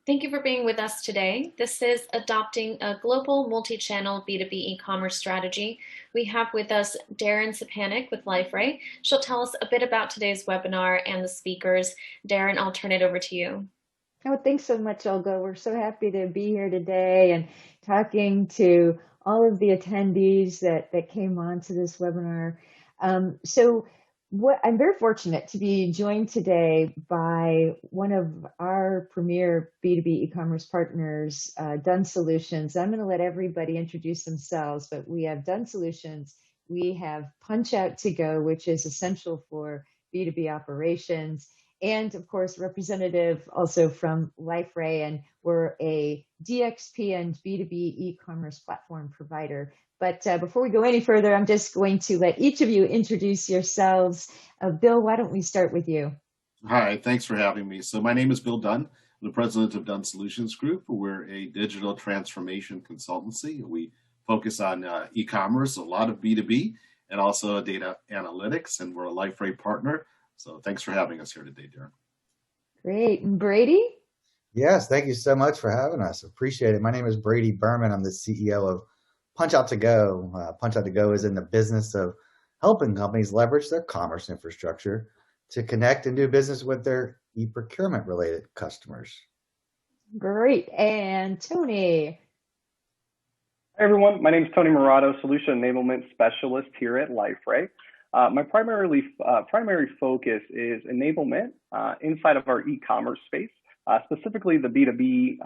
Thank you for being with us today. This is Adopting a Global Multi-Channel B2B E-Commerce Strategy. We have with us Darren Sepanek with Liferay. She'll tell us a bit about today's webinar and the speakers. Darren, I'll turn it over to you. Oh, thanks so much, Olga. We're so happy to be here today and talking to all of the attendees that came on to this webinar. I'm very fortunate to be joined today by one of our premier B2B e-commerce partners, Dunn Solutions. I'm going to let everybody introduce themselves, but we have Dunn Solutions. We have PunchOut2Go, which is essential for B2B operations. And of course, representative also from Liferay, and we're a DXP and B2B e-commerce platform provider. But before we go any further, I'm just going to let each of you introduce yourselves. Bill, why don't we start with you? Hi, thanks for having me. So my name is Bill Dunn. I'm the president of Dunn Solutions Group. We're a digital transformation consultancy. We focus on e-commerce, a lot of B2B, and also data analytics, and we're a Liferay partner. So thanks for having us here today, Darren. Great. And Brady? Yes, thank you so much for having us. Appreciate it. My name is Brady Behrman. I'm the CEO of PunchOut2Go. PunchOut2Go is in the business of helping companies leverage their commerce infrastructure to connect and do business with their e-procurement related customers. Great. And Tony? Hi, everyone. My name is Tony Marotto, Solution Enablement Specialist here at Liferay. My primary focus is enablement inside of our e-commerce space, specifically the B2B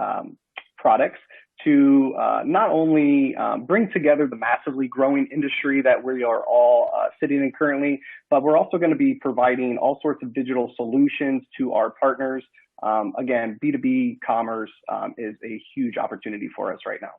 products, to not only bring together the massively growing industry that we are all sitting in currently, but we're also going to be providing all sorts of digital solutions to our partners. Again, B2B commerce is a huge opportunity for us right now.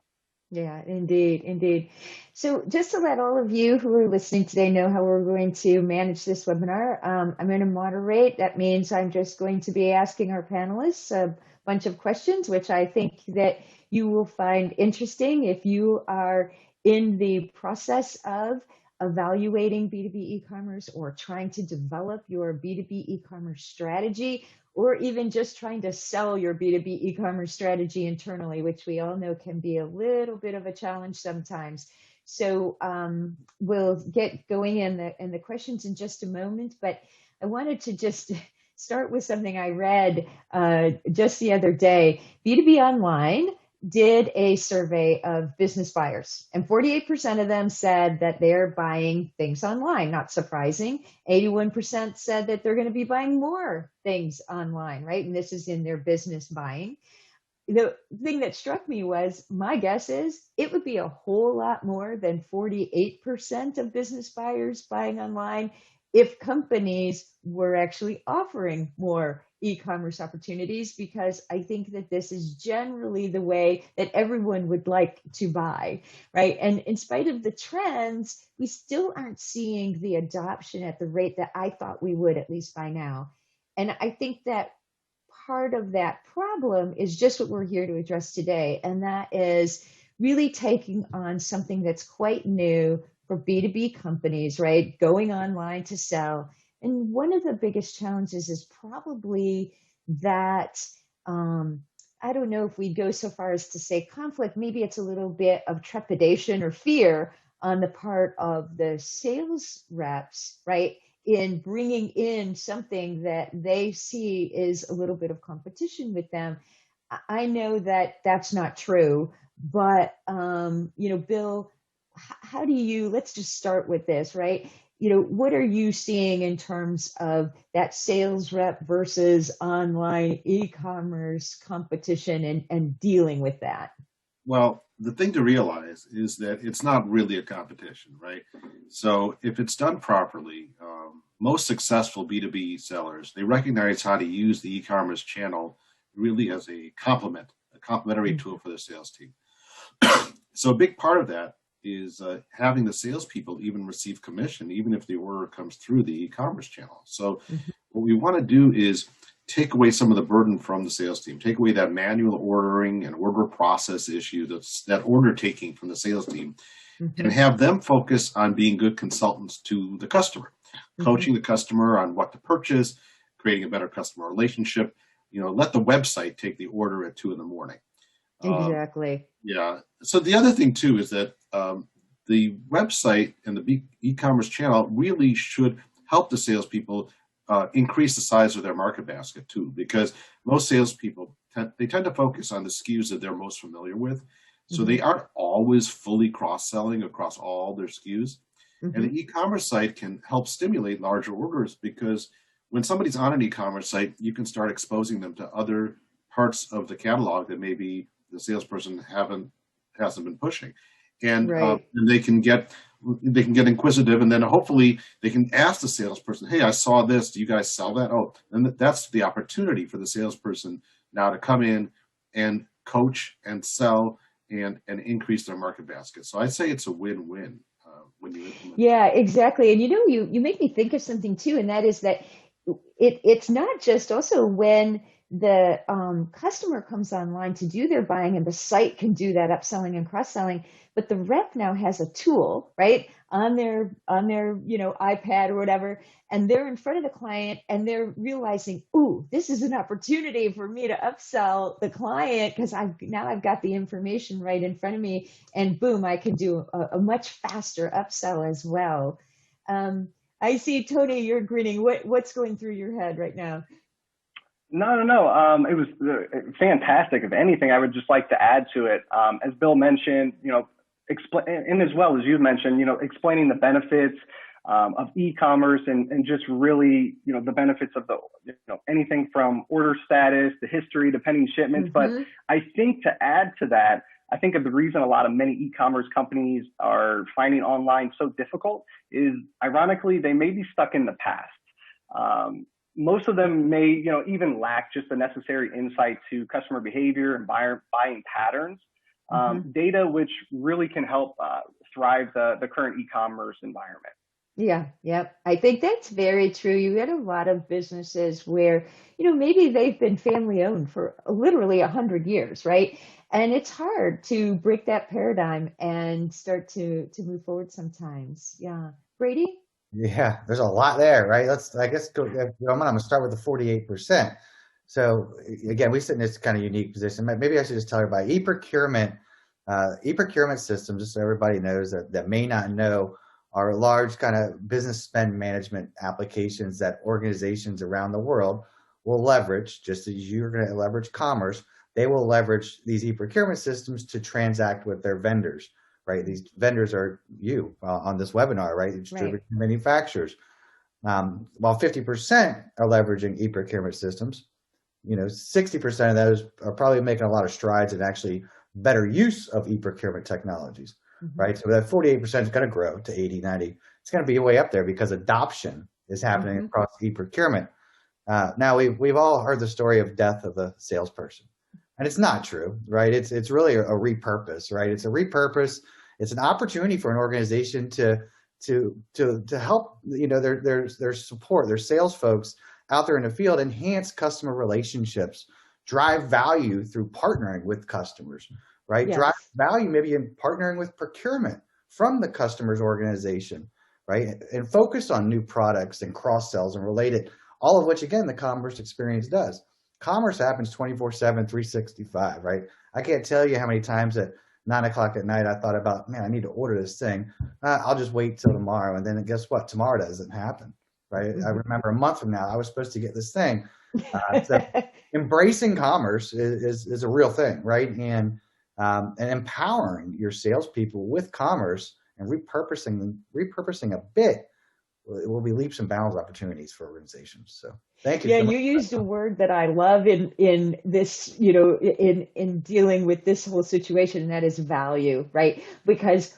Yeah, indeed, indeed. So just to let all of you who are listening today know how we're going to manage this webinar, I'm going to moderate. That means I'm just going to be asking our panelists a bunch of questions, which I think that you will find interesting if you are in the process of evaluating B2B e-commerce or trying to develop your B2B e-commerce strategy, or even just trying to sell your B2B e-commerce strategy internally, which we all know can be a little bit of a challenge sometimes. So we'll get going in the questions in just a moment, but I wanted to just start with something I read just the other day. B2B Online did a survey of business buyers, and 48% of them said that they're buying things online. Not surprising. 81% said that they're going to be buying more things online, right? And this is in their business buying. The thing that struck me was, my guess is it would be a whole lot more than 48% of business buyers buying online if companies were actually offering more e-commerce opportunities, because I think that this is generally the way that everyone would like to buy, right? And in spite of the trends, we still aren't seeing the adoption at the rate that I thought we would, at least by now. And I think that part of that problem is just what we're here to address today, and that is really taking on something that's quite new for B2B companies, right? Going online to sell. And one of the biggest challenges is probably that, I don't know if we go so far as to say conflict, maybe it's a little bit of trepidation or fear on the part of the sales reps, right? In bringing in something that they see is a little bit of competition with them. I know that that's not true, but, Bill, how do you, let's just start with this, right? What are you seeing in terms of that sales rep versus online e-commerce competition and dealing with that? Well, the thing to realize is that it's not really a competition, right? So if it's done properly, most successful B2B sellers, they recognize how to use the e-commerce channel really as a complementary tool for their sales team. So a big part of that is having the salespeople even receive commission, even if the order comes through the e-commerce channel. So what we want to do is take away some of the burden from the sales team, take away that manual ordering and order process issue, that order taking from the sales team, and have them focus on being good consultants to the customer, coaching the customer on what to purchase, creating a better customer relationship, let the website take the order at 2 a.m. Exactly. Yeah. So the other thing too is that the website and the e-commerce channel really should help the salespeople increase the size of their market basket too, because most salespeople tend to focus on the SKUs that they're most familiar with. So they aren't always fully cross-selling across all their SKUs. And the e-commerce site can help stimulate larger orders, because when somebody's on an e-commerce site, you can start exposing them to other parts of the catalog that maybe the salesperson hasn't been pushing. And, Right. and they can get inquisitive, and then hopefully they can ask the salesperson, hey, I saw this, do you guys sell that? Oh, and that's the opportunity for the salesperson now to come in and coach and sell and increase their market basket. So I'd say it's a win-win when you implement. Yeah, exactly. And you make me think of something too, and that is that it's not just also when the customer comes online to do their buying, and the site can do that upselling and cross-selling, but the rep now has a tool, right, on their iPad or whatever, and they're in front of the client and they're realizing, ooh, this is an opportunity for me to upsell the client, because I've got the information right in front of me, and boom, I can do a much faster upsell as well. I see, Tony, you're grinning. What's going through your head right now? No. It was fantastic. If anything, I would just like to add to it. As Bill mentioned, and as well as you mentioned, explaining the benefits of e-commerce and just really, the benefits of anything from order status to history to pending shipments. But I think to add to that, I think of the reason a lot of many e-commerce companies are finding online so difficult is, ironically, they may be stuck in the past. Most of them may, even lack just the necessary insight to customer behavior and buying patterns, data which really can help thrive the current e-commerce environment. Yeah, yep. I think that's very true. You get a lot of businesses where, maybe they've been family owned for literally 100 years, right? And it's hard to break that paradigm and start to move forward sometimes. Yeah. Brady? Yeah, there's a lot there, right? I guess, I'm going to start with the 48%. So again, we sit in this kind of unique position. Maybe I should just tell everybody, e-procurement systems, just so everybody knows that may not know, are large kind of business spend management applications that organizations around the world will leverage, just as you're going to leverage commerce. They will leverage these e-procurement systems to transact with their vendors. Right, these vendors are you on this webinar, right? Distributor manufacturers. While 50% are leveraging e-procurement systems, 60% of those are probably making a lot of strides in actually better use of e-procurement technologies, right? So that 48% is going to grow to 80, 90. It's going to be way up there because adoption is happening across e-procurement. Now we've all heard the story of death of the salesperson. And it's not true, right? It's really a repurpose, right? It's a repurpose. It's an opportunity for an organization to help, their support, their sales folks out there in the field, enhance customer relationships, drive value through partnering with customers, right? Yes. Drive value maybe in partnering with procurement from the customer's organization, right? And focus on new products and cross sells and related, all of which, again, the commerce experience does. Commerce happens 24/7, 365, right? I can't tell you how many times at 9 o'clock at night I thought about, man, I need to order this thing. I'll just wait till tomorrow. And then guess what? Tomorrow doesn't happen, right? I remember a month from now, I was supposed to get this thing. So embracing commerce is a real thing, right? And empowering your salespeople with commerce and repurposing a bit, it will be leaps and bounds opportunities for organizations. So thank you. Yeah, so much. you used a word that I love in this, in dealing with this whole situation, and that is value, right? Because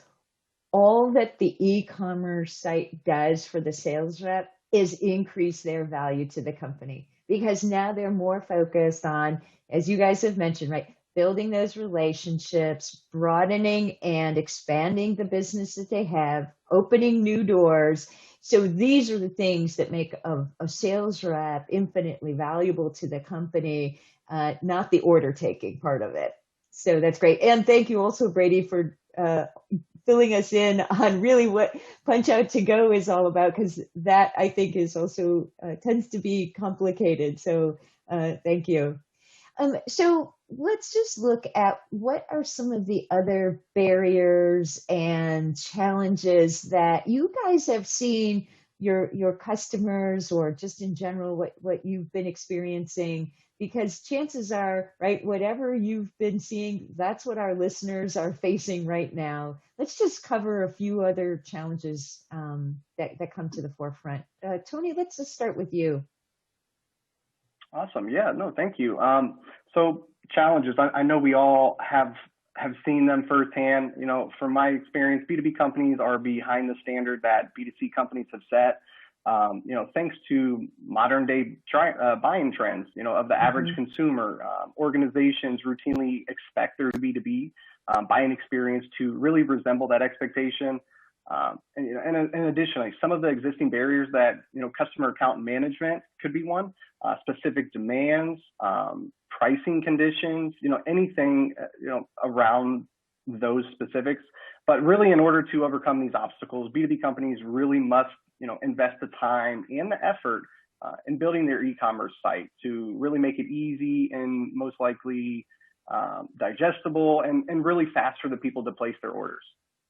all that the e-commerce site does for the sales rep is increase their value to the company, because now they're more focused on, as you guys have mentioned, right, building those relationships, broadening and expanding the business that they have, opening new doors. So these are the things that make a sales rep infinitely valuable to the company, not the order taking part of it. So that's great. And thank you also, Brady, for filling us in on really what PunchOut2Go is all about, because that I think is also tends to be complicated. So thank you. So let's just look at what are some of the other barriers and challenges that you guys have seen your customers, or just in general what you've been experiencing, because chances are, right, whatever you've been seeing, that's what our listeners are facing right now. Let's just cover a few other challenges that come to the forefront. Tony, let's just start with you. Awesome. Yeah, no, thank you. So challenges, I know we all have seen them firsthand. You know, from my experience, B2B companies are behind the standard that B2C companies have set. You know, thanks to modern day buying trends, you know, of the average consumer, organizations routinely expect their B2B buying experience to really resemble that expectation. And additionally, some of the existing barriers that, you know, customer account management could be one, specific demands, pricing conditions, you know, anything, you know, around those specifics. But really, in order to overcome these obstacles, B2B companies really must, you know, invest the time and the effort in building their e-commerce site to really make it easy and most likely digestible and really fast for the people to place their orders.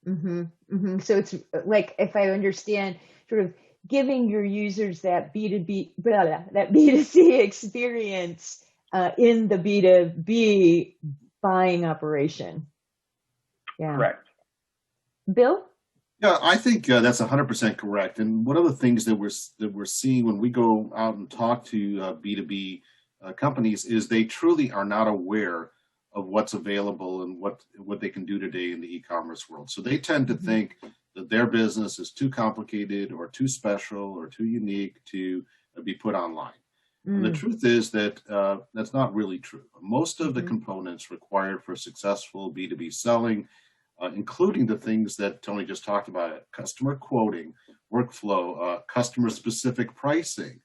So it's like, if I understand, sort of giving your users that that B2C experience in the B2B buying operation. Yeah. Correct. Bill? Yeah, I think that's 100% correct. And one of the things that we're seeing when we go out and talk to B2B companies is they truly are not aware of what's available and what they can do today in the e-commerce world. So they tend to think that their business is too complicated or too special or too unique to be put online. And the truth is that that's not really true. Most of the components required for successful B2B selling, including the things that Tony just talked about: customer quoting, workflow, customer-specific pricing,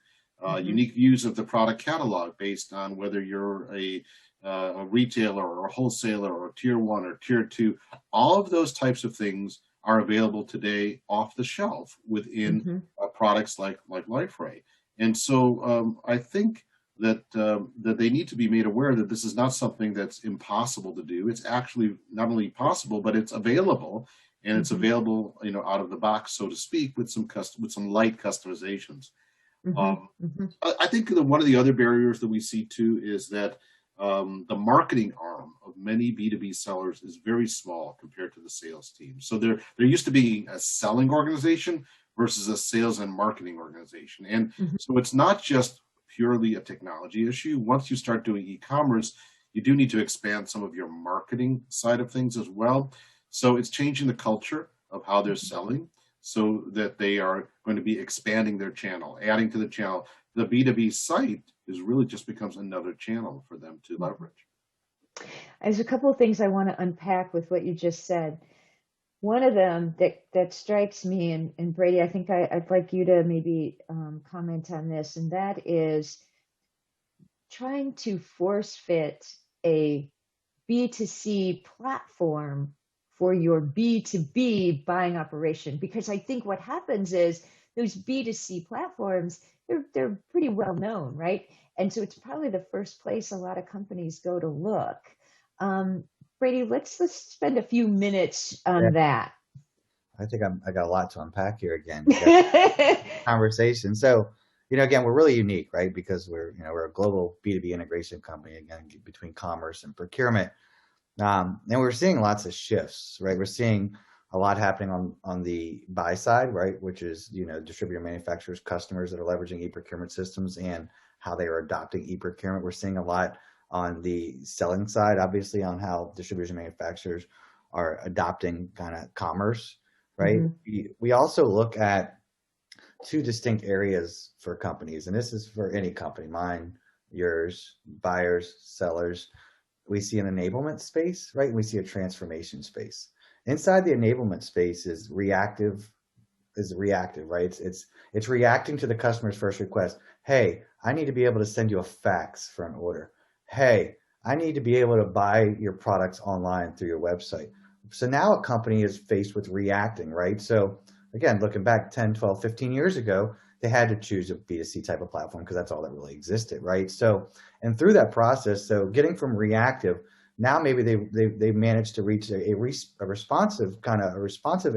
unique views of the product catalog based on whether you're a retailer or a wholesaler or tier 1 or tier 2. All of those types of things are available today off the shelf within products like Liferay. And so I think that they need to be made aware that this is not something that's impossible to do. It's actually not only possible, but it's available, and it's available, you know, out of the box, so to speak, with some light customizations. I think that one of the other barriers that we see too is that the marketing arm of many B2B sellers is very small compared to the sales team. So there used to be a selling organization versus a sales and marketing organization. And so it's not just purely a technology issue. Once you start doing e-commerce, you do need to expand some of your marketing side of things as well. So it's changing the culture of how they're selling so that they are going to be expanding their channel, adding to the channel. The B2B site is really just becomes another channel for them to leverage. There's a couple of things I want to unpack with what you just said. One of them that strikes me, and Brady, I think I'd like you to maybe comment on this, and that is trying to force fit a B2C platform for your B2B buying operation. Because I think what happens is those B2C platforms, they're pretty well known, right? And so it's probably the first place a lot of companies go to look. Brady, let's spend a few minutes on that. I think I got a lot to unpack here again. Conversation. So, you know, again, we're really unique, right? Because we're a global B2B integration company, again, between commerce and procurement. And we're seeing lots of shifts, right? We're seeing a lot happening on the buy side, right? Which is, you know, distributor manufacturers, customers that are leveraging e-procurement systems and how they are adopting e-procurement. We're seeing a lot on the selling side, obviously, on how distributors and manufacturers are adopting kind of commerce, right? We also look at two distinct areas for companies, and this is for any company, mine, yours, buyers, sellers. We see an enablement space, right? And we see a transformation space. Inside the enablement space is reactive, right? It's reacting to the customer's first request. Hey, I need to be able to send you a fax for an order. Hey, I need to be able to buy your products online through your website. So now a company is faced with reacting, right? So again, looking back 10, 12, 15 years ago, they had to choose a B2C type of platform because that's all that really existed, right? So, and through that process, so getting from reactive, now maybe they managed to reach a responsive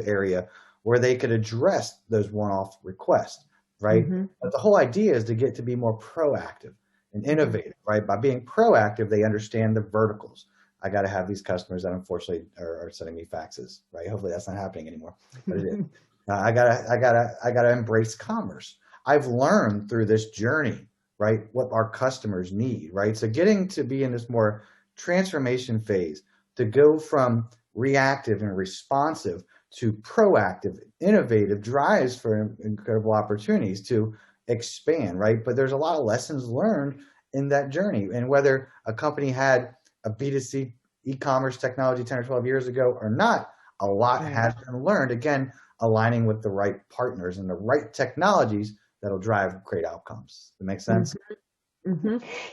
area where they could address those one-off requests, right? But the whole idea is to get to be more proactive and innovative, right? By being proactive, they understand the verticals. I got to have these customers that unfortunately are sending me faxes, right? Hopefully that's not happening anymore, but it is. I gotta embrace commerce. I've learned through this journey, right, what our customers need, right? So getting to be in this more transformation phase, to go from reactive and responsive to proactive, innovative, drives for incredible opportunities to expand, right? But there's a lot of lessons learned in that journey. And whether a company had a B2C e-commerce technology 10 or 12 years ago or not, a lot has been learned. Again, aligning with the right partners and the right technologies that'll drive great outcomes. Does that make sense?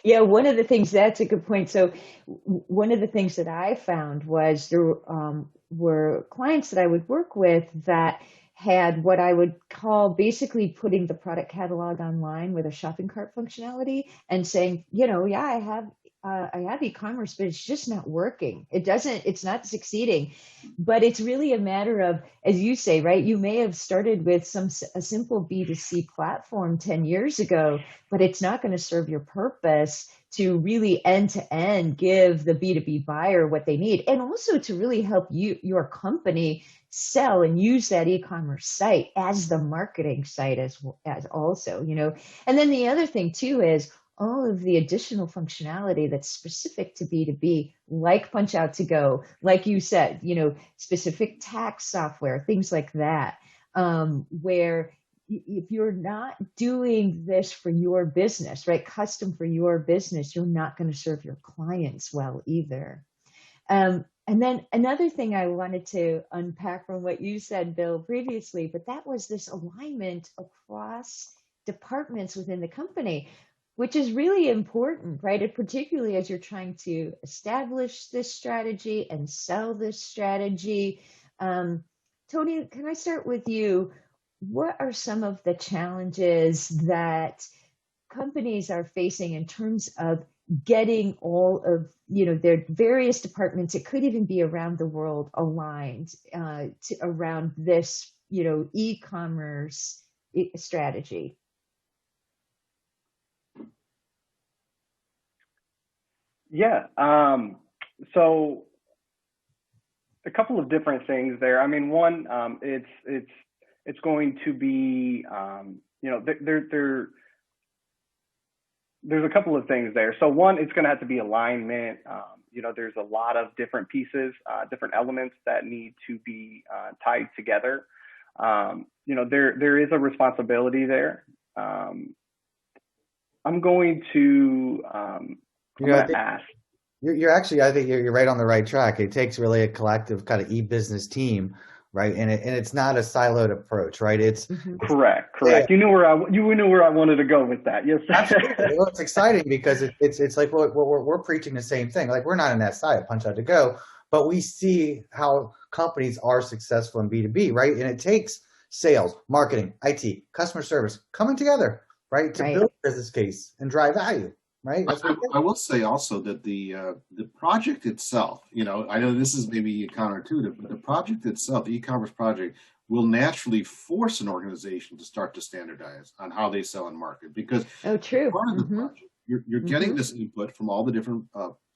Yeah, one of the things, that's a good point. So one of the things that I found was there were clients that I would work with that had what I would call basically putting the product catalog online with a shopping cart functionality and saying, yeah, I have e-commerce, but it's just not working. It's not succeeding. But it's really a matter of, as you say, right, you may have started with a simple B2C platform 10 years ago, but it's not going to serve your purpose to really end to end give the B2B buyer what they need, and also to really help your company sell and use that e-commerce site as the marketing site as also, And then the other thing too is all of the additional functionality that's specific to B2B, like PunchOut2Go, like you said, specific tax software, things like that, where if you're not doing this for your business, right, custom for your business, you're not going to serve your clients well either. And then another thing I wanted to unpack from what you said, Bill, previously, but that was this alignment across departments within the company, which is really important, right? And particularly as you're trying to establish this strategy and sell this strategy. Tony, can I start with you? What are some of the challenges that companies are facing in terms of getting all of their various departments? It could even be around the world aligned around this e-commerce strategy. Yeah. So a couple of different things there. I mean, one, it's going to be, there's a couple of things there. So one, it's going to have to be alignment. There's a lot of different pieces, different elements that need to be tied together. There is a responsibility there. I'm going to ask. You're actually, I think you're right on the right track. It takes really a collective kind of e-business team, right? And it's not a siloed approach, right? It's correct. Yeah. You knew where I wanted to go with that. Yes. Absolutely. Well, it's exciting because it's like we're preaching the same thing. Like, we're not an SI at PunchOut2Go, but we see how companies are successful in B2B, right? And it takes sales, marketing, IT, customer service coming together, right, to build a business case and drive value. Right. I will say also that the project itself, I know this is maybe counterintuitive, but the project itself, the e-commerce project, will naturally force an organization to start to standardize on how they sell and market, because part of the project, you're getting this input from all the different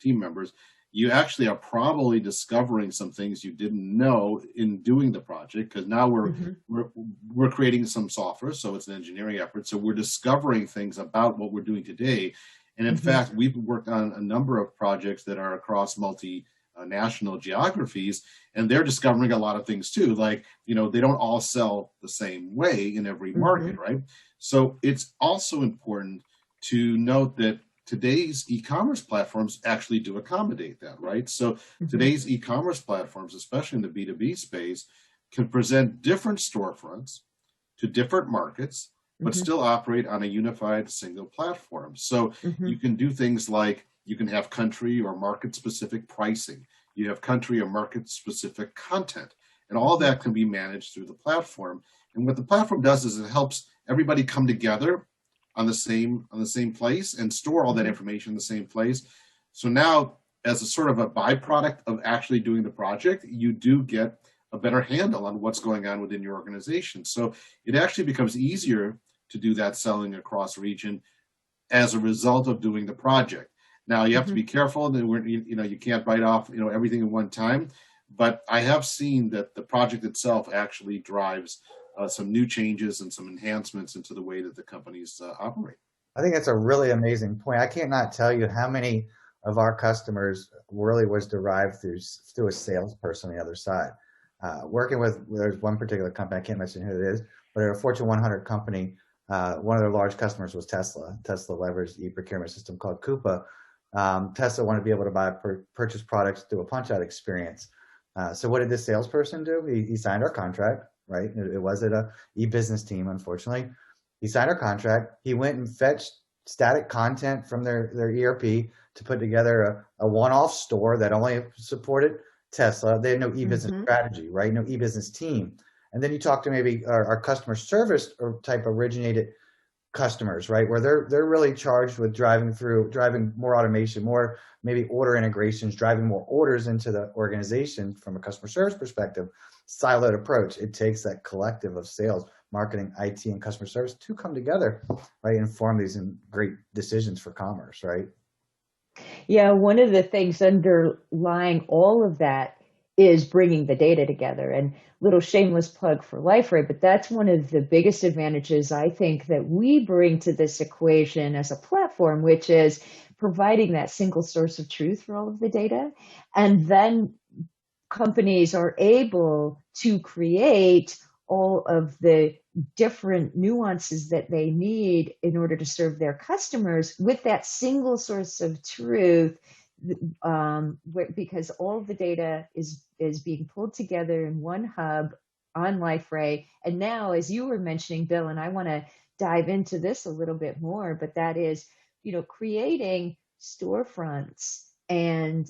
team members. You actually are probably discovering some things you didn't know in doing the project, because now we're creating some software, so it's an engineering effort. So we're discovering things about what we're doing today. And in fact, we've worked on a number of projects that are across multinational geographies, and they're discovering a lot of things too. Like, they don't all sell the same way in every market, right? So it's also important to note that today's e-commerce platforms actually do accommodate that, right? So today's e-commerce platforms, especially in the B2B space, can present different storefronts to different markets, but still operate on a unified single platform. So you can do things like, you can have country or market specific pricing. you have country or market specific content, and all that can be managed through the platform. And what the platform does is it helps everybody come together on the same place and store all that information in the same place. So now, as a sort of a byproduct of actually doing the project, you do get a better handle on what's going on within your organization. So it actually becomes easier to do that selling across region as a result of doing the project. Now you have to be careful that you can't bite off everything at one time, but I have seen that the project itself actually drives some new changes and some enhancements into the way that the companies operate. I think that's a really amazing point. I cannot tell you how many of our customers really was derived through a salesperson on the other side. Working with, there's one particular company, I can't mention who it is, but they're a Fortune 100 company. One of their large customers was Tesla. Tesla leveraged the e-procurement system called Coupa. Tesla wanted to be able to buy purchase products through a punch-out experience. So what did this salesperson do? He signed our contract, right? It wasn't a e-business team, unfortunately. He signed our contract. He went and fetched static content from their ERP to put together a one-off store that only supported Tesla. They had no e-business strategy, right? No e-business team. And then you talk to maybe our customer service or type originated customers, right? Where they're really charged with driving more automation, more maybe order integrations, driving more orders into the organization from a customer service perspective. Siloed approach. It takes that collective of sales, marketing, IT, and customer service to come together, right? And form these great decisions for commerce, right? Yeah, one of the things underlying all of that is bringing the data together. And little shameless plug for Liferay, but that's one of the biggest advantages I think that we bring to this equation as a platform, which is providing that single source of truth for all of the data. And then companies are able to create all of the different nuances that they need in order to serve their customers with that single source of truth, because all of the data is being pulled together in one hub on Liferay. And now, as you were mentioning, Bill, and I want to dive into this a little bit more, but that is, creating storefronts and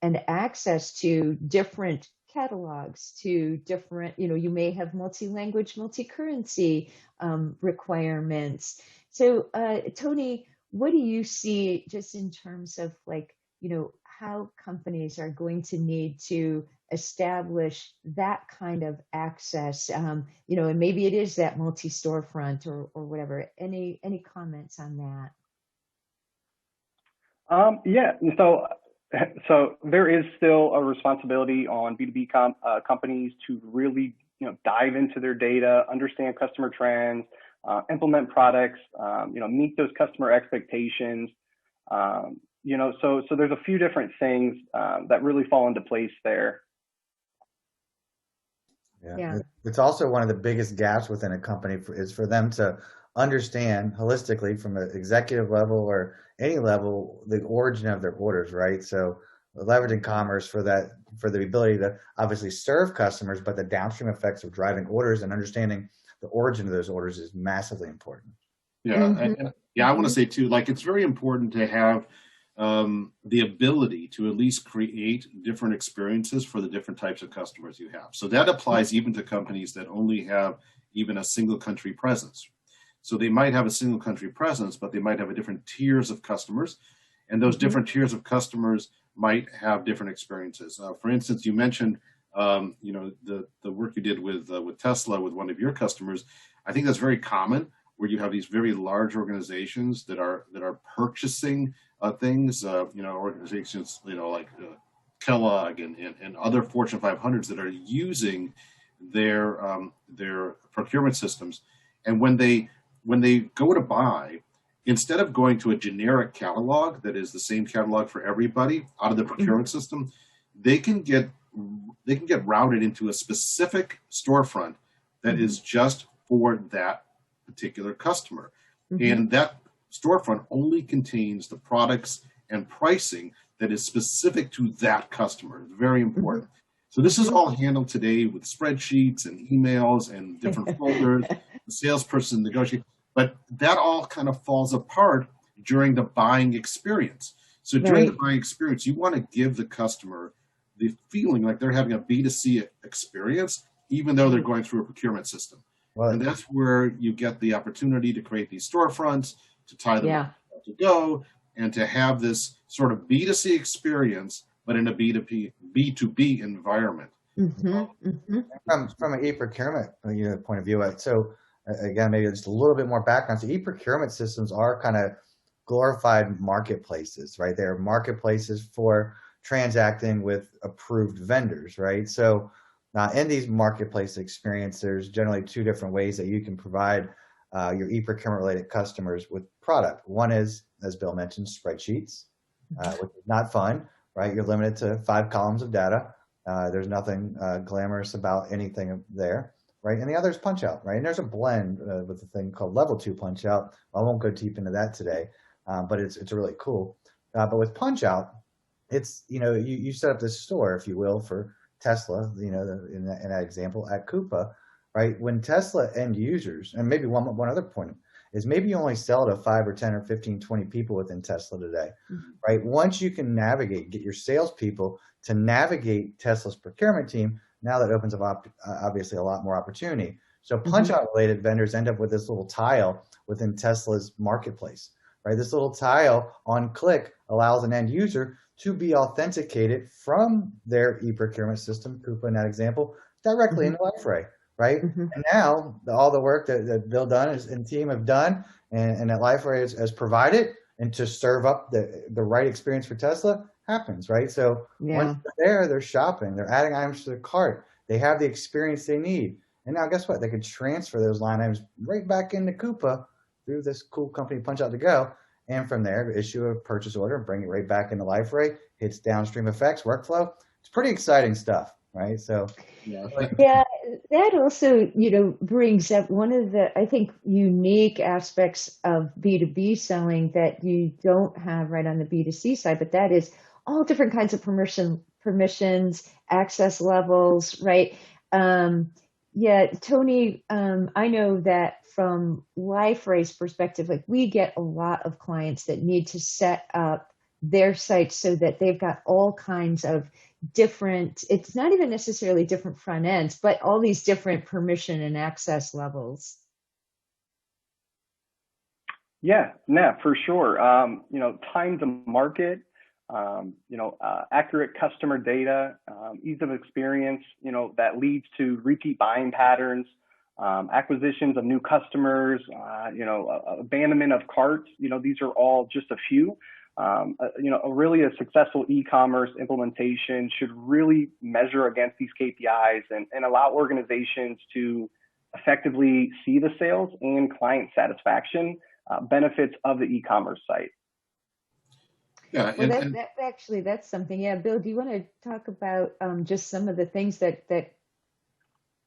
access to different catalogs, to different, you may have multi-language, multi-currency requirements. So Tony, what do you see just in terms of how companies are going to need to establish that kind of access, and maybe it is that multi-storefront or whatever. Any comments on that? Yeah, so there is still a responsibility on B2B companies to really dive into their data, understand customer trends, implement products, meet those customer expectations. So there's a few different things that really fall into place there. Yeah. It's also one of the biggest gaps within a company is for them to understand holistically from an executive level or any level the origin of their orders, right? So leveraging commerce for the ability to obviously serve customers, but the downstream effects of driving orders and understanding the origin of those orders is massively important. Yeah, I want to say too, it's very important to have the ability to at least create different experiences for the different types of customers you have. So that applies even to companies that only have even a single country presence. So they might have a single country presence, but they might have a different tiers of customers, and those different tiers of customers might have different experiences. For instance, you mentioned the work you did with Tesla with one of your customers. I think that's very common, where you have these very large organizations that are purchasing things, organizations like Kellogg and other Fortune 500s that are using their procurement systems. And when they go to buy, instead of going to a generic catalog that is the same catalog for everybody out of the procurement system, they can get routed into a specific storefront that is just for that particular customer. And that storefront only contains the products and pricing that is specific to that customer. It's very important. So this is all handled today with spreadsheets and emails and different folders, the salesperson negotiating, but that all kind of falls apart during the buying experience. So during the buying experience, you want to give the customer the feeling like they're having a B2C experience, even though they're going through a procurement system. Well, and that's where you get the opportunity to create these storefronts, to tie them to go, and to have this sort of B2C experience, but in a B2B environment. From an e-procurement point of view, so again, maybe just a little bit more background. So e-procurement systems are kind of glorified marketplaces, right? They're marketplaces for transacting with approved vendors, right? So in these marketplace experience, there's generally two different ways that you can provide your e-procurement related customers with product. One is, as Bill mentioned, spreadsheets, which is not fun, right? You're limited to 5 columns of data. There's nothing glamorous about anything there, right? And the other is PunchOut, right? And there's a blend with a thing called Level 2 PunchOut. I won't go deep into that today, but it's really cool. But with PunchOut, it's, you set up this store, if you will, for Tesla, in that example at Coupa, right? When Tesla end users, and maybe one other point is maybe you only sell to 5 or 10 or 15, 20 people within Tesla today, right? Once you can get your salespeople to navigate Tesla's procurement team, now that opens up obviously a lot more opportunity. So PunchOut related vendors end up with this little tile within Tesla's marketplace, right? This little tile on click allows an end user to be authenticated from their e-procurement system, Coupa in that example, directly into Liferay, right? And now all the work that Bill Dunn and team have done and that Liferay has provided and to serve up the right experience for Tesla happens, right? So once they're there, they're shopping, they're adding items to their cart, they have the experience they need. And now guess what? They can transfer those line items right back into Coupa through this cool company, PunchOut2Go. And from there, issue a purchase order and bring it right back into Liferay. Hits downstream effects, workflow. It's pretty exciting stuff, right? So, that also, brings up one of the, I think, unique aspects of B2B selling that you don't have right on the B2C side, but that is all different kinds of permissions, access levels, right? Tony, I know that from Liferay's perspective, like we get a lot of clients that need to set up their sites so that they've got all kinds of different, it's not even necessarily different front ends, but all these different permission and access levels. Yeah, for sure. Time to market, accurate customer data, ease of experience, that leads to repeat buying patterns, acquisitions of new customers, abandonment of carts. These are all just a few. Really a successful e-commerce implementation should really measure against these KPIs and allow organizations to effectively see the sales and client satisfaction benefits of the e-commerce site. Yeah, well, that's something. Yeah, Bill, do you want to talk about just some of the things that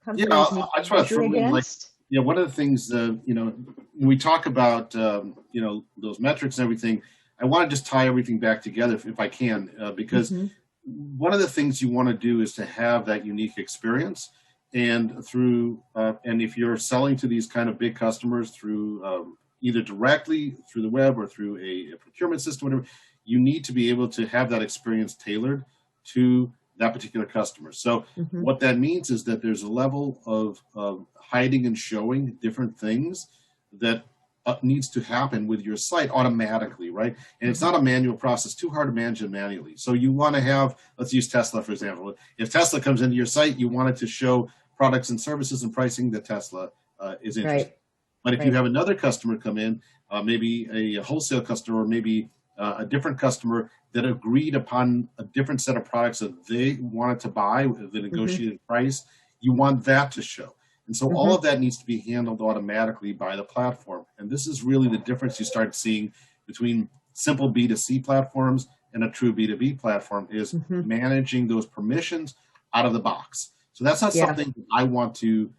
companies need to measure against? One of the things, when we talk about, those metrics and everything, I want to just tie everything back together if I can, because one of the things you want to do is to have that unique experience. And through, and if you're selling to these kind of big customers through either directly through the web or through a procurement system, whatever, you need to be able to have that experience tailored to that particular customer. So what that means is that there's a level of hiding and showing different things that needs to happen with your site automatically, right? And it's not a manual process, too hard to manage it manually. So you want to have, let's use Tesla, for example. If Tesla comes into your site, you want it to show products and services and pricing that Tesla is interested in. But if you have another customer come in, maybe a wholesale customer or maybe a different customer that agreed upon a different set of products that they wanted to buy, the negotiated price, you want that to show. And so all of that needs to be handled automatically by the platform. And this is really the difference you start seeing between simple B2C platforms and a true B2B platform is managing those permissions out of the box. So that's not something I want to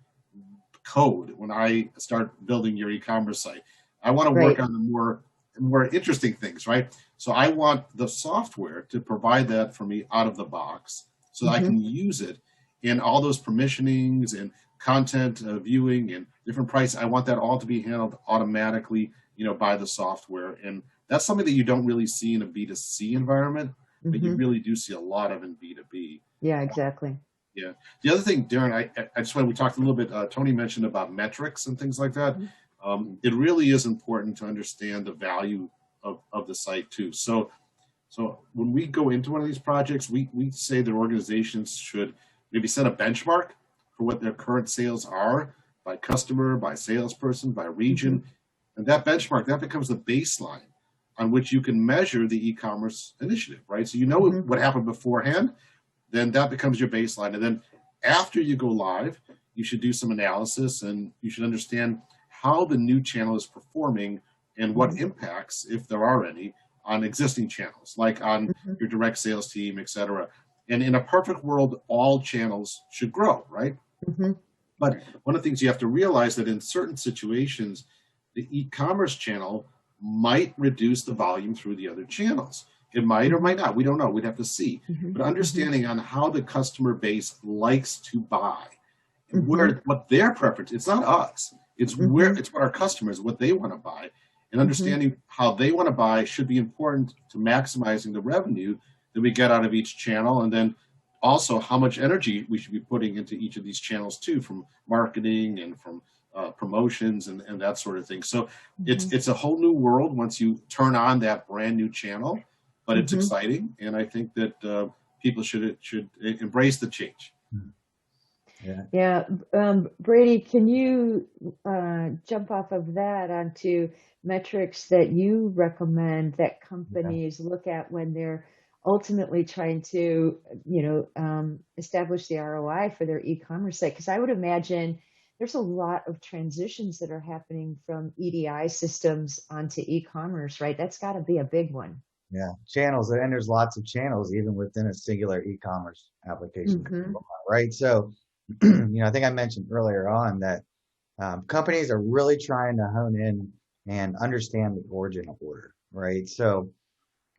code when I start building your e-commerce site. I want to work on the more interesting things, right? So I want the software to provide that for me out of the box so that I can use it in all those permissionings and content viewing and different price. I want that all to be handled automatically, by the software. And that's something that you don't really see in a B2C environment, but you Mm-hmm. really do see a lot of in B2B. Yeah, exactly. Yeah. The other thing, Darren, I just want, we talked a little bit, Tony mentioned about metrics and things like that. It really is important to understand the value of the site too. So when we go into one of these projects, we say that organizations should maybe set a benchmark for what their current sales are by customer, by salesperson, by region. Mm-hmm. And that benchmark, that becomes the baseline on which you can measure the e-commerce initiative, right? So you know Mm-hmm. what happened beforehand, then that becomes your baseline. And then after you go live, you should do some analysis and you should understand how the new channel is performing and what impacts, if there are any, on existing channels, like on Mm-hmm. your direct sales team, et cetera. And in a perfect world, all channels should grow, right? Mm-hmm. But one of the things you have to realize that in certain situations, the e-commerce channel might reduce the volume through the other channels. It might or might not. We don't know. We'd have to see. Mm-hmm. But understanding on how the customer base likes to buy, Mm-hmm. what their preference, it's not us. It's where it's what our customers, what they want to buy. And understanding how they want to buy should be important to maximizing the revenue that we get out of each channel. And then also how much energy we should be putting into each of these channels too, from marketing and from promotions and that sort of thing. So it's a whole new world once you turn on that brand new channel, but it's exciting. And I think that people should embrace the change. Yeah. Brady, can you jump off of that onto metrics that you recommend that companies look at when they're ultimately trying to, establish the ROI for their e-commerce site? Because I would imagine there's a lot of transitions that are happening from EDI systems onto e-commerce, right? That's got to be a big one. Yeah, channels, and there's lots of channels even within a singular e-commerce application, right? So, I think I mentioned earlier on that companies are really trying to hone in and understand the origin order, right? So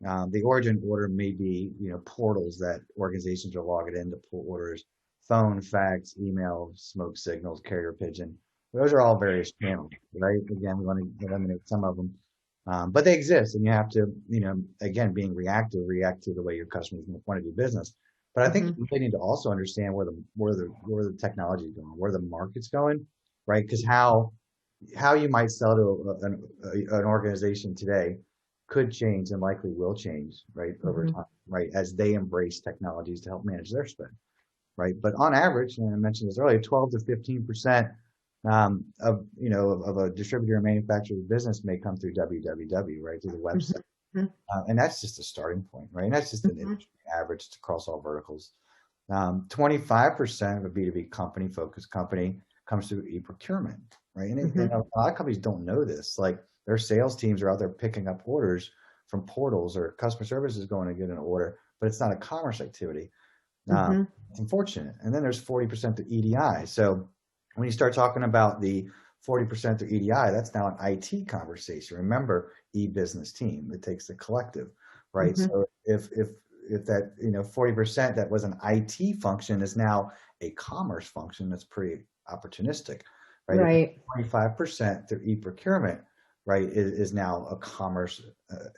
the origin order may be, portals that organizations are logging in to pull orders, phone, fax, email, smoke signals, carrier pigeon. Those are all various channels, right? Again, we want to eliminate some of them. But they exist, and you have to, again, being react to the way your customers want to do business. But I think you need to also understand where the technology is going, where the market's going, right? Because how you might sell to an organization today could change and likely will change, right, over time, right, as they embrace technologies to help manage their spend, right? But on average, and I mentioned this earlier, 12 to 15% of a distributor and manufacturer's business may come through www, right, through the website. And that's just a starting point, right? And that's just an industry average across all verticals. 25% of a B2B company, focused company, comes through e-procurement, right? And a lot of companies don't know this. Like their sales teams are out there picking up orders from portals, or customer service is going to get an order, but it's not a commerce activity. It's unfortunate. And then there's 40% to EDI. So when you start talking about the 40% to EDI, that's now an IT conversation. Remember, e-business team, it takes the collective, right? So if that 40% that was an IT function is now a commerce function, that's pretty opportunistic, right? Right. 25% through e-procurement, right, is now a commerce,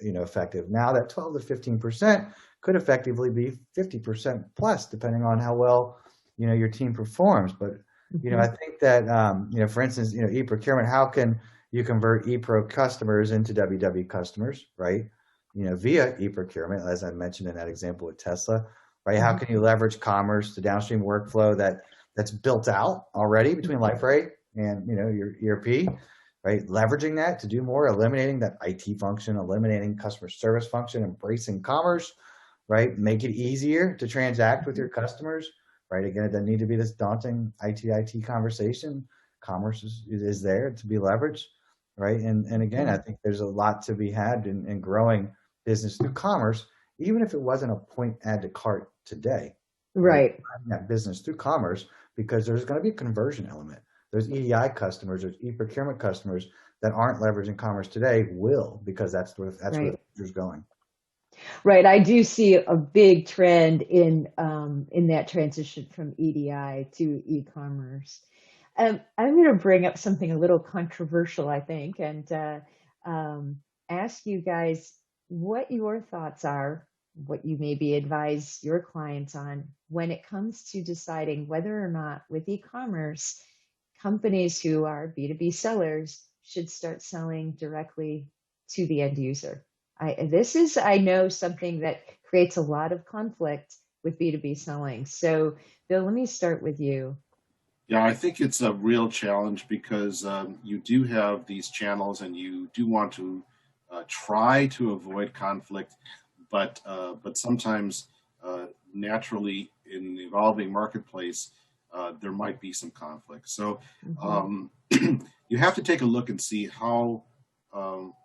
effective. Now that 12 to 15% could effectively be 50% plus, depending on how well your team performs. But I think that, for instance, e-procurement, how can you convert e-pro customers into WW customers, right? Via e-procurement, as I mentioned in that example with Tesla, right? How can you leverage commerce, the downstream workflow that's built out already between Liferay and, your ERP, right? Leveraging that to do more, eliminating that IT function, eliminating customer service function, embracing commerce, right? Make it easier to transact with your customers. Right. Again, it doesn't need to be this daunting IT conversation. Commerce is there to be leveraged. Right. And again, I think there's a lot to be had in growing business through commerce, even if it wasn't a point add to cart today. Right. That business through commerce, because there's going to be a conversion element. There's EDI customers, there's e-procurement customers that aren't leveraging commerce today will, because that's where the future's going. Right. I do see a big trend in that transition from EDI to e-commerce. I'm going to bring up something a little controversial, I think, and ask you guys what your thoughts are, what you maybe advise your clients on when it comes to deciding whether or not with e-commerce, companies who are B2B sellers should start selling directly to the end user. This is, I know, something that creates a lot of conflict with B2B selling. So, Bill, let me start with you. Yeah, I think it's a real challenge because you do have these channels and you do want to try to avoid conflict, but sometimes naturally in the evolving marketplace, there might be some conflict. So you have to take a look and see how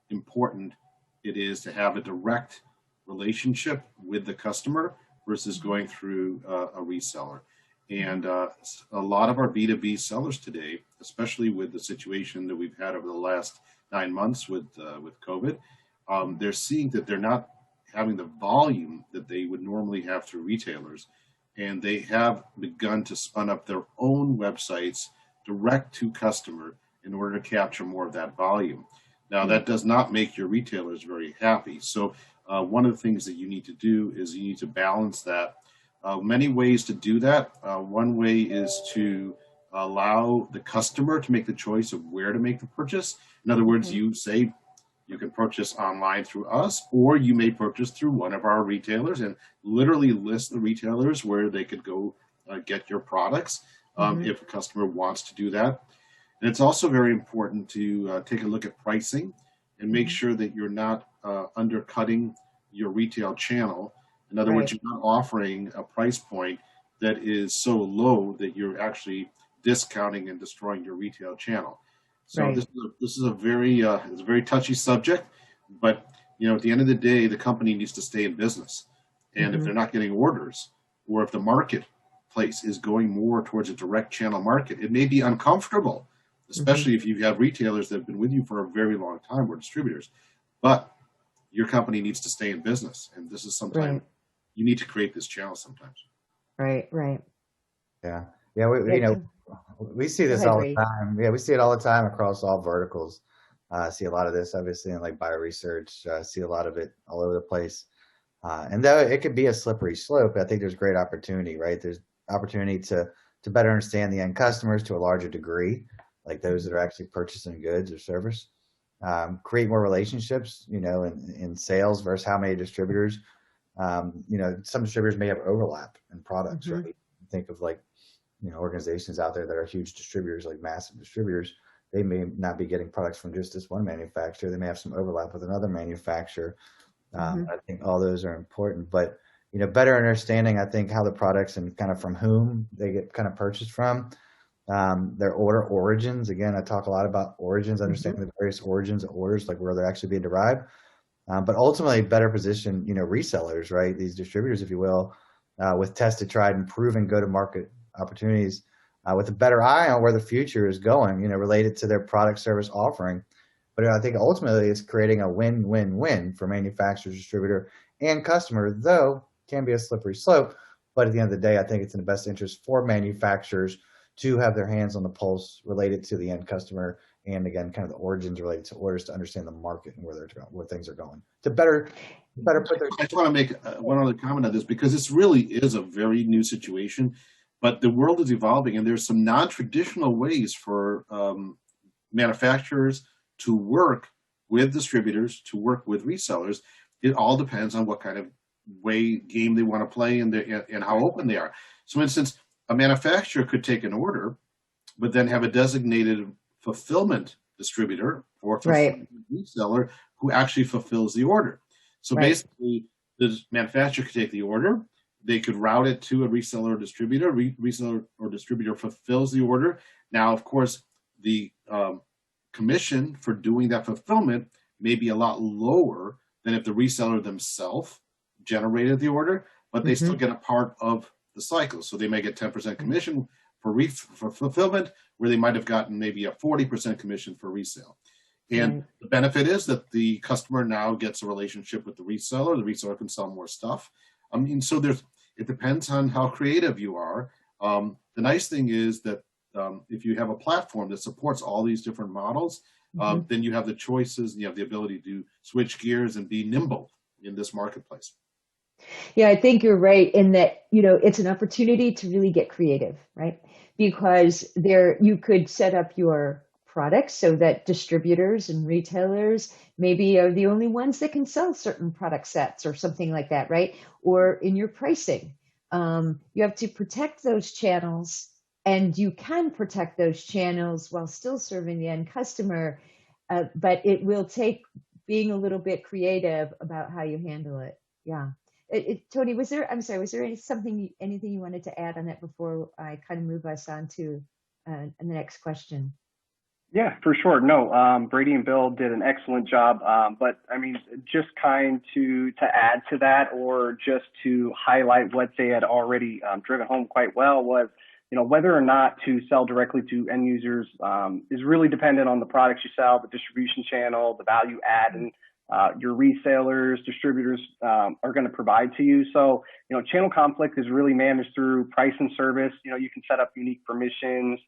important it is to have a direct relationship with the customer versus going through a reseller. And a lot of our B2B sellers today, especially with the situation that we've had over the last 9 months with COVID, they're seeing that they're not having the volume that they would normally have through retailers. And they have begun to spun up their own websites direct to customer in order to capture more of that volume. Now, that does not make your retailers very happy. So one of the things that you need to do is you need to balance that. Many ways to do that. One way is to allow the customer to make the choice of where to make the purchase. In other words, you say you can purchase online through us, or you may purchase through one of our retailers and literally list the retailers where they could go get your products if a customer wants to do that. And it's also very important to take a look at pricing and make sure that you're not undercutting your retail channel. In other words, you're not offering a price point that is so low that you're actually discounting and destroying your retail channel. So this is a very it's a very touchy subject, but at the end of the day, the company needs to stay in business. And if they're not getting orders, or if the marketplace is going more towards a direct channel market, it may be uncomfortable, especially if you have retailers that have been with you for a very long time or distributors. But your company needs to stay in business, and this is sometimes you need to create this channel sometimes. Right. Yeah. We see this all the time. Yeah, we see it all the time across all verticals. See a lot of this, obviously, in like bio research. See a lot of it all over the place. And though it could be a slippery slope, I think there's great opportunity, right? There's opportunity to better understand the end customers to a larger degree, like those that are actually purchasing goods or service. Create more relationships, in sales versus how many distributors. Some distributors may have overlap in products, right? Think of like, organizations out there that are huge distributors, like massive distributors. They may not be getting products from just this one manufacturer. They may have some overlap with another manufacturer. I think all those are important, but better understanding, I think, how the products and kind of from whom they get kind of purchased from, their origins. Again, I talk a lot about origins, understanding the various origins of orders, like where they're actually being derived. But ultimately, better position, resellers, right? These distributors, if you will, with tested, tried, and proven go-to-market opportunities, with a better eye on where the future is going, related to their product service offering. But I think ultimately it's creating a win-win-win for manufacturer, distributor, and customer, though can be a slippery slope. But at the end of the day, I think it's in the best interest for manufacturers to have their hands on the pulse related to the end customer, and again, kind of the origins related to orders, to understand the market and where things are going, to better put their. I just want to make one other comment on this, because this really is a very new situation, but the world is evolving, and there's some non-traditional ways for manufacturers to work with distributors, to work with resellers. It all depends on what kind of game they want to play and how open they are. So, for instance, a manufacturer could take an order, but then have a designated fulfillment distributor or reseller who actually fulfills the order. So basically, the manufacturer could take the order, they could route it to a reseller or distributor. Reseller or distributor fulfills the order. Now, of course, the commission for doing that fulfillment may be a lot lower than if the reseller themselves generated the order, but they still get a part of the cycle. So they may get 10% commission for fulfillment, where they might have gotten maybe a 40% commission for resale. And the benefit is that the customer now gets a relationship with the reseller. The reseller can sell more stuff. I mean, so it depends on how creative you are. The nice thing is that if you have a platform that supports all these different models, then you have the choices and you have the ability to switch gears and be nimble in this marketplace. Yeah, I think you're right in that, it's an opportunity to really get creative, right? Because you could set up your products so that distributors and retailers maybe are the only ones that can sell certain product sets or something like that, right? Or in your pricing, you have to protect those channels, and you can protect those channels while still serving the end customer, but it will take being a little bit creative about how you handle it. Yeah. Tony, was there anything you wanted to add on that before I kind of move us on to the next question? Yeah, for sure. No, Brady and Bill did an excellent job. But I mean, just kind to add to that, or just to highlight what they had already driven home quite well, was, whether or not to sell directly to end users is really dependent on the products you sell, the distribution channel, the value add, and your resellers, distributors are going to provide to you. So, channel conflict is really managed through price and service. You can set up unique permissions,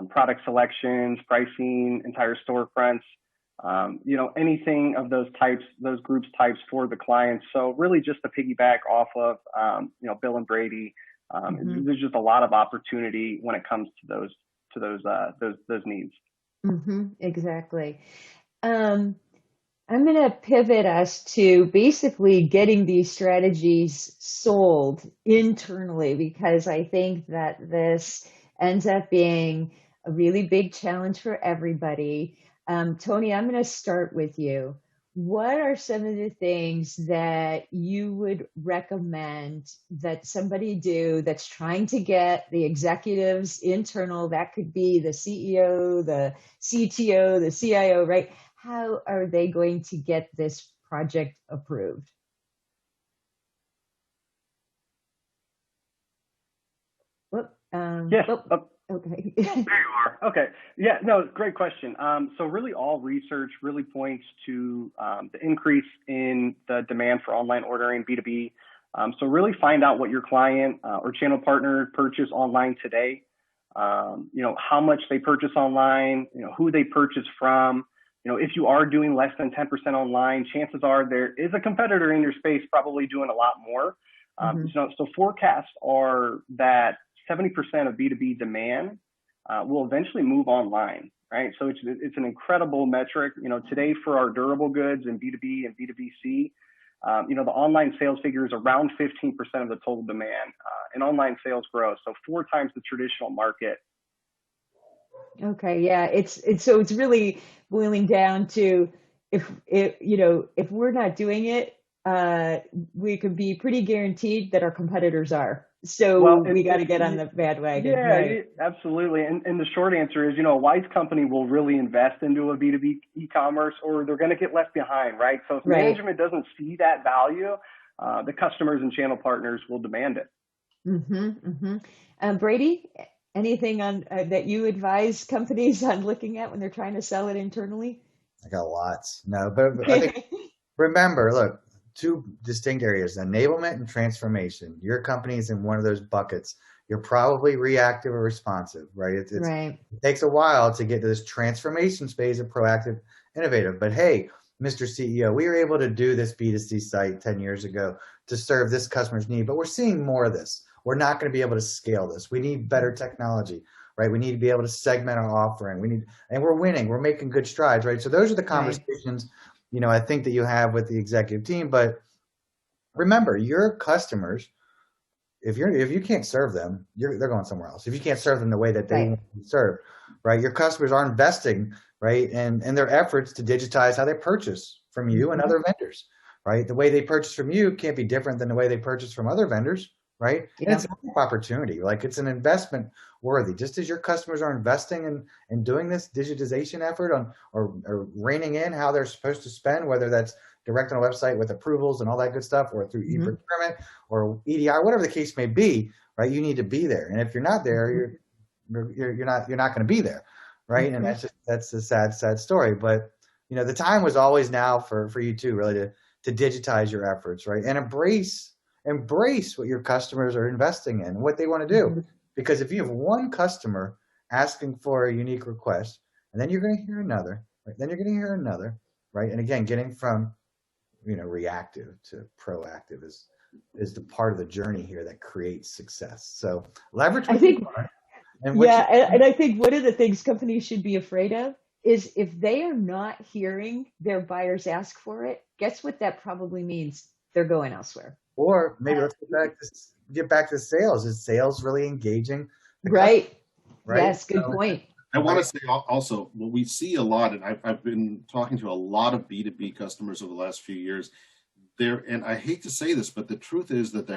product selections, pricing, entire storefronts, anything of those types, those groups types for the clients. So really just to piggyback off of, Bill and Brady, there's just a lot of opportunity when it comes to those needs. Exactly. I'm going to pivot us to basically getting these strategies sold internally, because I think that this ends up being a really big challenge for everybody. Tony, I'm going to start with you. What are some of the things that you would recommend that somebody do that's trying to get the executives internal? That could be the CEO, the CTO, the CIO, right? How are they going to get this project approved? Okay. There you are. Okay. Yeah, no, great question. So really all research really points to the increase in the demand for online ordering, B2B. So really find out what your client or channel partner purchase online today, how much they purchase online, who they purchase from. If you are doing less than 10% online, chances are there is a competitor in your space probably doing a lot more. So forecasts are that 70% of B2B demand will eventually move online, right? So it's an incredible metric. Today for our durable goods and B2B and B2BC, the online sales figure is around 15% of the total demand, and online sales growth, so 4 times the traditional market. Okay, yeah, it's really boiling down to if we're not doing it, we can be pretty guaranteed that our competitors are. So we got to get on the bandwagon. Yeah, right? Absolutely. And the short answer is, a wise company will really invest into a B2B e-commerce, or they're going to get left behind, right? So if management doesn't see that value, the customers and channel partners will demand it. Brady, anything on that you advise companies on looking at when they're trying to sell it internally? I got lots. No, but I think, remember, look, 2 distinct areas, enablement and transformation. Your company is in one of those buckets. You're probably reactive or responsive, right? It takes a while to get to this transformation phase of proactive, innovative. But hey, Mr. CEO, we were able to do this B2C site 10 years ago to serve this customer's need, but we're seeing more of this. We're not going to be able to scale this. We need better technology, right? We need to be able to segment our offering. And we're winning. We're making good strides, right? So those are the conversations, I think that you have with the executive team. But remember, your customers, if you can't serve them, they're going somewhere else. If you can't serve them the way that they want to be served, right? Your customers are investing, right, in their efforts to digitize how they purchase from you and other vendors, right? The way they purchase from you can't be different than the way they purchase from other vendors, right? Yeah. And it's an opportunity, like it's an investment worthy. Just as your customers are investing in doing this digitization effort or reining in how they're supposed to spend, whether that's direct on a website with approvals and all that good stuff, or through E-Procurement or EDI, whatever the case may be, right? You need to be there. And if you're not there, you're not going to be there, right? And that's a sad story. But the time was always now for you too, really to digitize your efforts, right? And embrace what your customers are investing in, what they want to do. Because if you have one customer asking for a unique request, and then you're going to hear another, right? Then you're going to hear another, right? And again, getting from, reactive to proactive is the part of the journey here that creates success. So leverage I what you think, learn and what yeah, you, and I think one of the things companies should be afraid of is if they are not hearing their buyers ask for it, guess what that probably means? They're going elsewhere. or maybe let's get back to sales. Is sales really engaging the customer, Right. right? Yes, good So, point. I want to say also what we see a lot, and I've been talking to a lot of B2B customers over the last few years. And I hate to say this, but the truth is that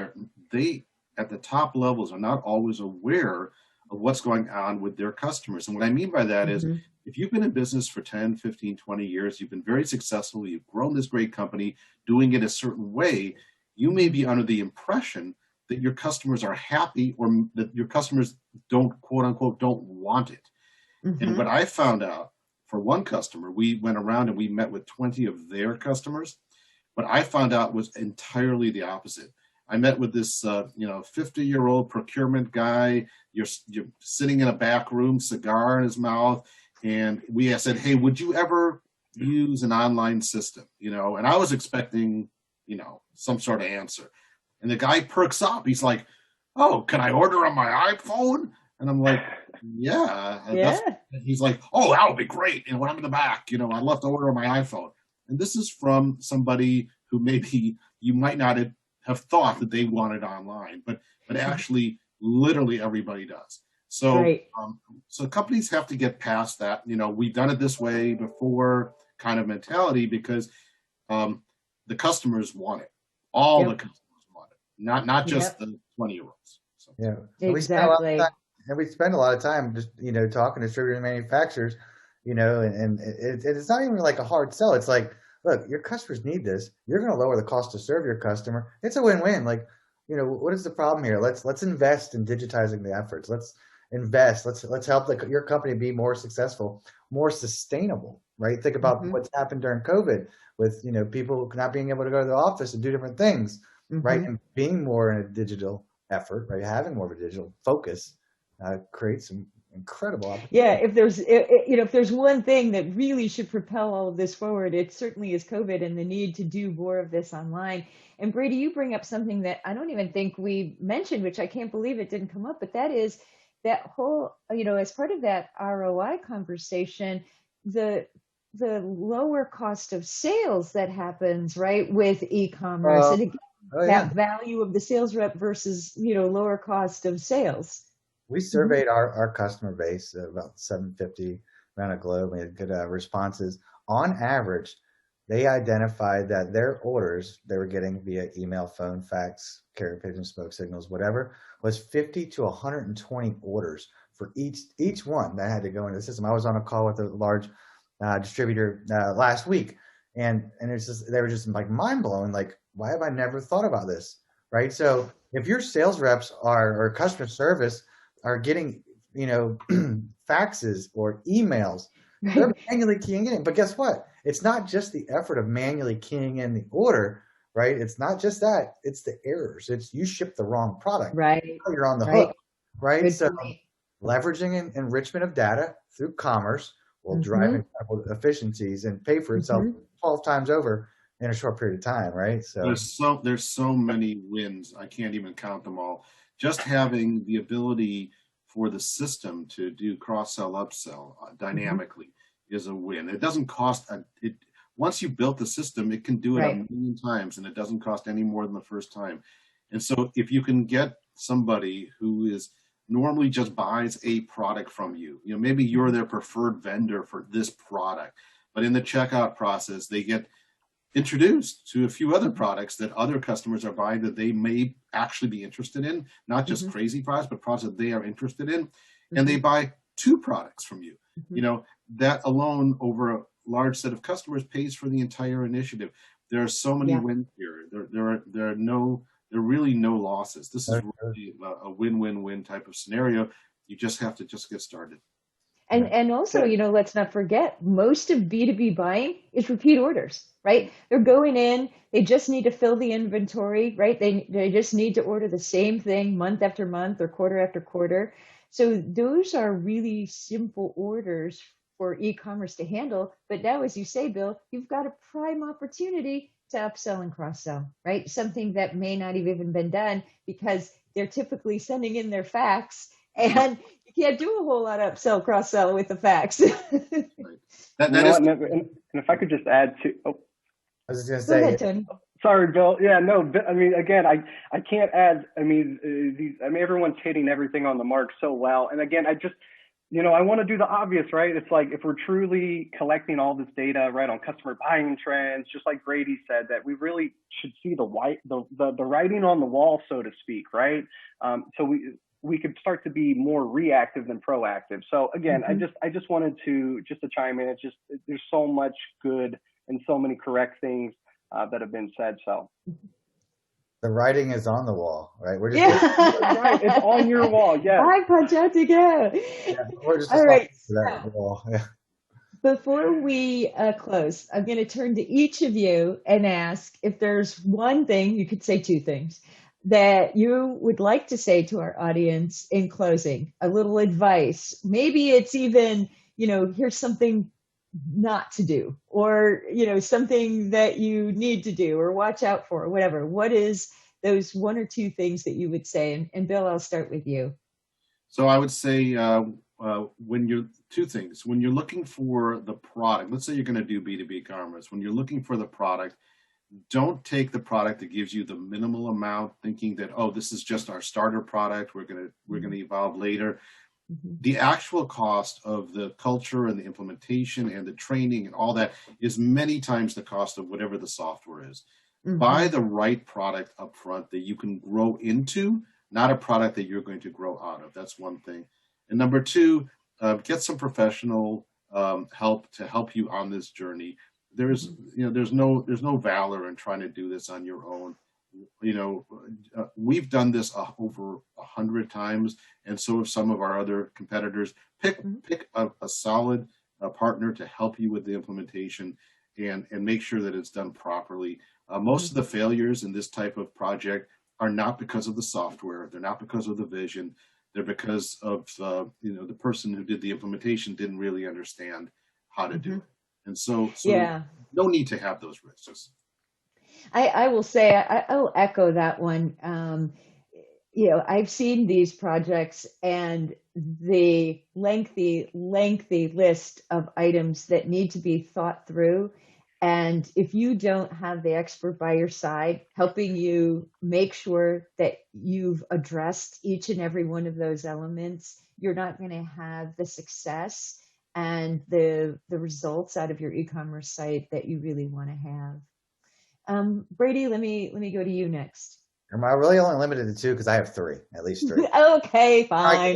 they at the top levels are not always aware of what's going on with their customers. And what I mean by that is, Mm-hmm. if you've been in business for 10, 15, 20 years, you've been very successful, you've grown this great company doing it a certain way, you may be under the impression that your customers are happy or that your customers don't, quote unquote, don't want it. And Mm-hmm. what I found out for one customer, we went around and we met with 20 of their customers. What I found out was entirely the opposite. I met with this, 50-year-old procurement guy. You're sitting in a back room, cigar in his mouth, and I said, "Hey, would you ever use an online system?" And I was expecting, some sort of answer. And the guy perks up. He's like, "Oh, can I order on my iPhone?" And I'm like, "Yeah." Yeah. He's like, "Oh, that would be great. And when I'm in the back, I'd love to order on my iPhone." And this is from somebody who maybe you might not have thought that they wanted online, but actually, literally everybody does. So, Right. So companies have to get past that. We've done it this way before kind of mentality because the customers want it. All Yep. the customers want it, not just Yep. the 20-year-olds. So. yeah. Exactly. And we spend a lot of time just, talking to distributor manufacturers, and it's not even like a hard sell. It's like, look, your customers need this. You're going to lower the cost to serve your customer. It's a win-win. Like, what is the problem here? Let's invest in digitizing the efforts. Let's invest. Let's help your company be more successful, more sustainable, right? Think about Mm-hmm. what's happened during COVID with, people not being able to go to the office and do different things, right? Mm-hmm. And being more in a digital effort, right? Having more of a digital focus creates some incredible opportunities. Yeah, if there's one thing that really should propel all of this forward, it certainly is COVID and the need to do more of this online. And Brady, you bring up something that I don't even think we mentioned, which I can't believe it didn't come up, but that is that whole, as part of that ROI conversation, the lower cost of sales that happens, right, with e-commerce. And again, that value of the sales rep versus, lower cost of sales. We surveyed our customer base, about 750 around the globe. We had good responses. On average, they identified that their orders they were getting via email, phone, fax, carrier pigeon, smoke signals, whatever, was 50 to 120 orders for each one that had to go into the system. I was on a call with a large distributor last week, and it's just they were just like mind blowing. Like, why have I never thought about this? Right. So if your sales reps or customer service are getting, faxes or emails, they're manually keying in. But guess what? It's not just the effort of manually keying in the order, right? It's not just that. It's the errors. It's you shipped the wrong product. Right. You're on the Right. hook, right? Good So point. leveraging enrichment of data through commerce will drive incredible efficiencies and pay for itself 12 times over in a short period of time, right? So there's so many wins. I can't even count them all. Just having the ability for the system to do cross-sell, upsell dynamically is a win. It doesn't cost once you built the system, it can do it a million times, and it doesn't cost any more than the first time. And so if you can get somebody who is normally just buys a product from you, maybe you're their preferred vendor for this product, but in the checkout process, they get introduced to a few other products that other customers are buying that they may actually be interested in, not just crazy products, but products that they are interested in. And they buy 2 products from you. That alone over a large set of customers pays for the entire initiative. There are so many wins here. There are really no losses. This is really a win-win-win type of scenario. You just have to get started. And also, let's not forget, most of B2B buying is repeat orders, right? They're going in, they just need to fill the inventory, right? They just need to order the same thing month after month or quarter after quarter. So those are really simple orders for e-commerce to handle. But now, as you say, Bill, you've got a prime opportunity to upsell and cross-sell, right? Something that may not have even been done because they're typically sending in their fax, and you can't do a whole lot of upsell, cross-sell with the fax. And if I could just add to, I was just going to Go say, ahead, Tony. sorry, Bill. Yeah, no, I mean, again, I can't add, everyone's hitting everything on the mark so well. And again, I want to do the obvious, right? It's like if we're truly collecting all this data, right, on customer buying trends, just like Brady said, that we really should see the writing on the wall, so to speak, right? So we could start to be more reactive than proactive. So again, I just wanted to chime in. There's so much good and so many correct things that have been said. So the writing is on the wall, right? We're just right. It's on your wall. Yeah. Hi, PunchOut2Go. Yeah, we're just all right. that wall. Yeah. Before we close, I'm going to turn to each of you and ask if there's one thing, you could say two things, that you would like to say to our audience in closing, a little advice. Maybe it's even, here's something not to do, or, something that you need to do or watch out for, or whatever. What is those one or two things that you would say? And Bill, I'll start with you. So I would say two things. When you're looking for the product, let's say you're going to do B2B commerce. When you're looking for the product, don't take the product that gives you the minimal amount, thinking that, oh, this is just our starter product. We're going to evolve later. The actual cost of the culture and the implementation and the training and all that is many times the cost of whatever the software is. Buy the right product up front that you can grow into, not a product that you're going to grow out of. That's one thing. And number two, get some professional help to help you on this journey. There's no valor in trying to do this on your own. We've done this over 100 times, and so have some of our other competitors. Pick a solid partner to help you with the implementation, and make sure that it's done properly. Most of the failures in this type of project are not because of the software. They're not because of the vision. They're because of the person who did the implementation didn't really understand how to do it. And so no need to have those risks. I will say, I'll echo that one. I've seen these projects and the lengthy list of items that need to be thought through. And if you don't have the expert by your side, helping you make sure that you've addressed each and every one of those elements, you're not going to have the success and the results out of your e-commerce site that you really want to have. Brady, let me go to you next. Am I really only limited to two? Because I have three, at least three. Okay, fine.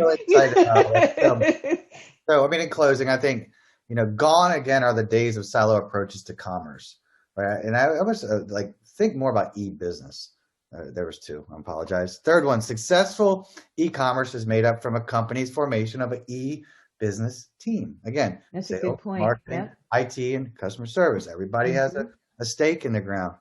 So, in closing, I think, gone again are the days of silo approaches to commerce. Right? And I almost think more about e-business. There was two. I apologize. Third one, successful e-commerce is made up from a company's formation of an e-business team. Again, that's sales, a good point. Marketing, IT, and customer service. Everybody has a stake in the ground.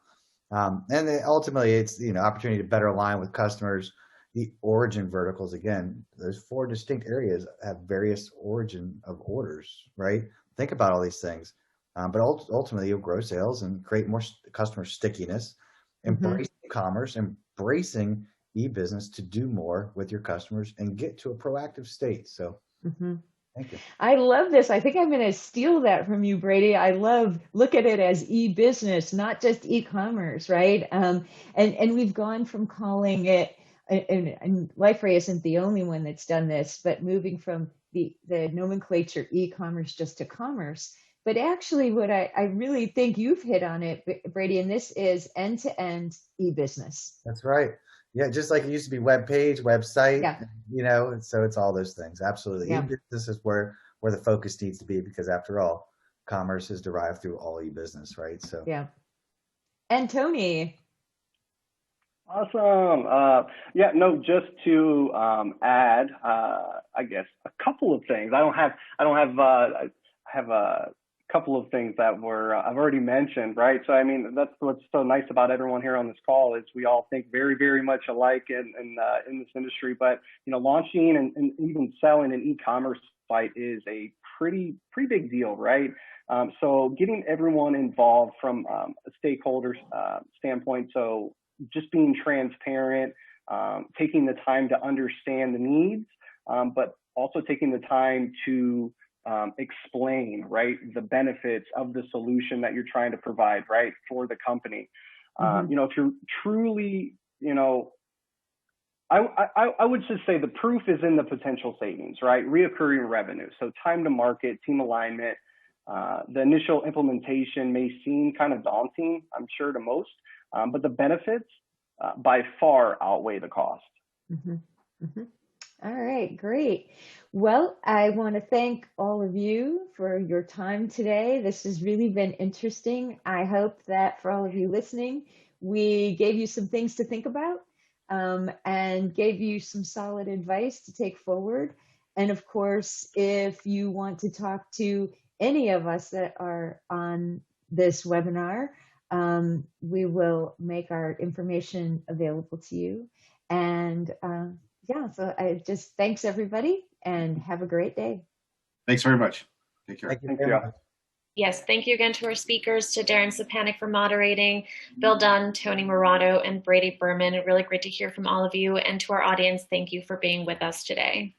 And then ultimately, it's opportunity to better align with customers. The origin verticals, again, there's 4 distinct areas have various origin of orders, right? Think about all these things. But ultimately, you'll grow sales and create more customer stickiness, embracing commerce, embracing e-business to do more with your customers and get to a proactive state. So thank you. I love this. I think I'm going to steal that from you, Brady. I look at it as e-business, not just e-commerce, right? And we've gone from calling it, and Liferay isn't the only one that's done this, but moving from the nomenclature e-commerce just to commerce. But actually what I really think you've hit on it, Brady, and this is end-to-end e-business. That's right. Yeah, just like it used to be web page, website, so it's all those things. Absolutely. Yeah. E-business is where the focus needs to be, because after all, commerce is derived through all e-business, right? So yeah. And Tony. Awesome. Just to add, I guess a couple of things. I have couple of things that were I've already mentioned, right? So I mean, that's what's so nice about everyone here on this call is we all think very, very much alike in this industry. But launching and even selling an e-commerce site is a pretty big deal, right? So getting everyone involved from a stakeholder standpoint, so just being transparent, taking the time to understand the needs, but also taking the time to explain, right, the benefits of the solution that you're trying to provide, right, for the company. If you're truly, I would just say the proof is in the potential savings, right? Reoccurring revenue. So time to market, team alignment. The initial implementation may seem kind of daunting, I'm sure, to most, but the benefits by far outweigh the cost. All right, great. Well, I want to thank all of you for your time today. This has really been interesting. I hope that for all of you listening, we gave you some things to think about and gave you some solid advice to take forward. And of course, if you want to talk to any of us that are on this webinar, we will make our information available to you. And yeah, so I just thanks everybody and have a great day. Thanks very much. Take care. Thank you. Yes, thank you again to our speakers, to Darren Sepanek for moderating, Bill Dunn, Tony Marotto, and Brady Behrman. Really great to hear from all of you. And to our audience, thank you for being with us today.